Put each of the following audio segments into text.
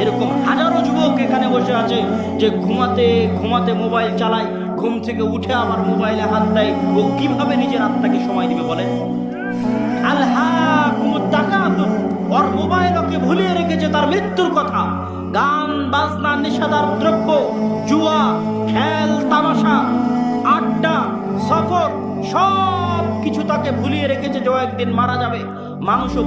এরকম হাজারো যুবক এখানে বসে আছে যে ঘুমাতে ঘুমাতে মোবাইল চালায়, ঘুম থেকে উঠে আবার মোবাইলে হাত দেয়। ও কিভাবে নিজের আত্মাকে সময় দিবে বলেন? আলহাকুমুত তাকাতুর, ওর মোবাইল ওকে ভুলিয়ে রেখেছে তার মৃত্যুর কথা। গান বাজনা, নেশাদার দ্রব্য, জুয়া, খেল তামাশা, আড্ডা, সফর, সব কিছু তাকে ভুলিয়ে রেখেছে যে ও একদিন মারা যাবে। মানুষও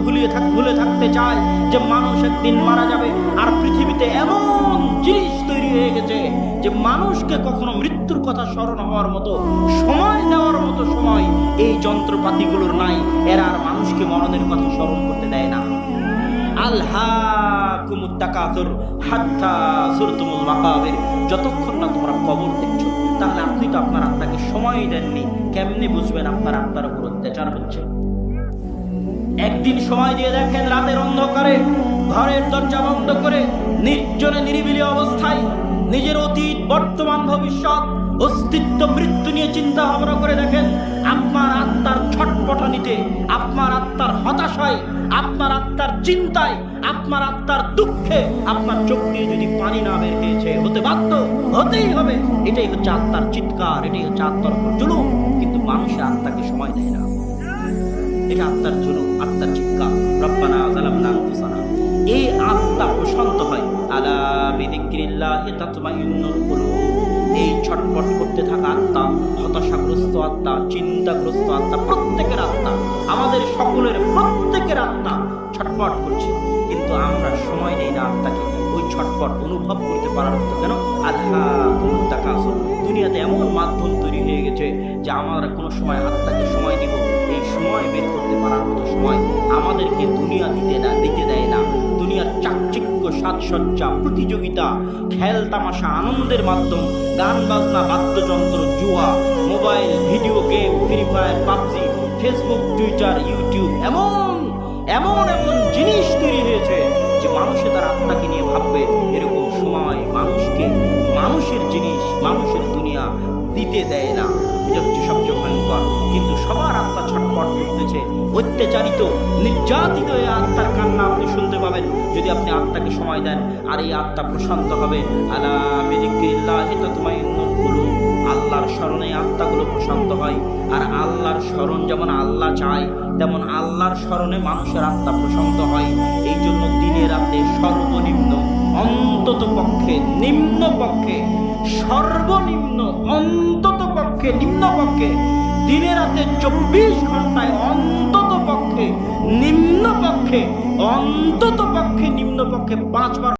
ভুলে থাকতে চায় যে মানুষ একদিন মারা যাবে। আর পৃথিবীতে এমন জিনিস তৈরি হয়ে গেছে যে মানুষকে কখনো মৃত্যুর কথা স্মরণ হওয়ার মতো, সময় নেওয়ার মতো সময় এই যন্ত্রপাতিগুলোর নাই। এরা আর মানুষকে মরণের কথা স্মরণ করতে দেয় না। আলহাকুমুত তাকাসুর হাত্তা যুরতুমুল মাকাবির, যতক্ষণ না তোমরা কবর দেখছো। তাহলে আপনি তো আপনার আত্মাকে সময় দেননি, কেমনে বুঝবেন আপনার আত্মার উপর অত্যাচার হচ্ছে? একদিন সময় দিয়ে দেখেন, রাতের অন্ধকারে ঘরের দরজা বন্ধ করে নির্জনে নিরিবিলি অবস্থায় নিজের অতীত, বর্তমান, ভবিষ্যৎ, অস্তিত্ব, মৃত্যু নিয়ে চিন্তা ভাবনা করে দেখেন। আপনার আত্মার ছটপটানিতে, আপনার আত্মার হতাশায়, আপনার আত্মার চিন্তায়, আপনার আত্মার দুঃখে আপনার চোখ দিয়ে যদি পানি না বের হয়েছে, হতে বাধ্য, হতেই হবে। এটাই হচ্ছে আত্মার চিৎকার, এটাই হচ্ছে আত্মার উপর জুলুম। কিন্তু মানুষের আত্মাকে সময় দেয় না। এটা আত্মার জুলুম, আত্মার চিৎকার। রব্বানা যালামনা আনফুসানা। এই আত্মা প্রশান্ত হয়। আলা বিযিকরিল্লাহি তাতমাইন্নুল কুলুব। এই ছটফট করতে থাকা আত্মা, হতাশাগ্রস্ত আত্মা, চিন্তাগ্রস্ত আত্মা, প্রত্যেকের আত্মা, আমাদের সকলের প্রত্যেকের আত্মা ছটফট করছে। কিন্তু আমরা সময় নেই না আত্মাকে ওই ছটফট অনুভব করতে পারার মতো। কেন? আলহাকুমুত তাকাসুর। দুনিয়াতে এমন মাধ্যম তৈরি হয়ে গেছে যে আমরা কোনো সময় আত্মাকে সময় দিব, এই সময় বের করতে পারার মতো সময় আমাদেরকে দুনিয়া দিতে দেয় না। দুনিয়ার চাকচিক্য, সাজসজ্জা, প্রতিযোগিতা, খেল তামাশা, আনন্দের মাধ্যম, গান বাজনা, বাদ্যযন্ত্র, জুয়া, mobile, video game, free fire, PUBG, Facebook, Twitter, YouTube, এমন এমন এমন জিনিস তৈরি হয়েছে যে মানুষে তার আত্মাকে নিয়ে ভাববে। এরকম সময় মানুষকে মানুষের জিনিস, মানুষের দুনিয়া দিতে দেয় না। এটা হচ্ছে সবচেয়ে ভয়ঙ্কর। কিন্তু সবার আত্মা ছটফট করতেছে, অত্যাচারিত, নির্যাতিত এই আত্মার কান্না আপনি শুনতে পাবেন যদি আপনি আত্মাকে সময় দেন। আর এই আত্মা প্রশান্ত হবে। আলা বিযিকরিল্লাহি তাতমাইন্নুল কুলুব। আল্লাহর স্মরণে আত্মাগুলো প্রশান্ত হয়। আর আল্লাহর স্মরণ যেমন আল্লাহ চায়, তেমন আল্লাহর স্মরণে মানুষের আত্মা প্রশান্ত হয়। এই জন্য দিনে রাতে সর্বনিম্ন, অন্তত পক্ষে, নিম্ন পক্ষে, সর্বনিম্ন, অন্তত পক্ষে, নিম্ন পক্ষে, দিনে রাতে 24 ঘন্টায় অন্তত পক্ষে, নিম্ন পক্ষে, অন্তত পক্ষে, নিম্ন পক্ষে 5 বার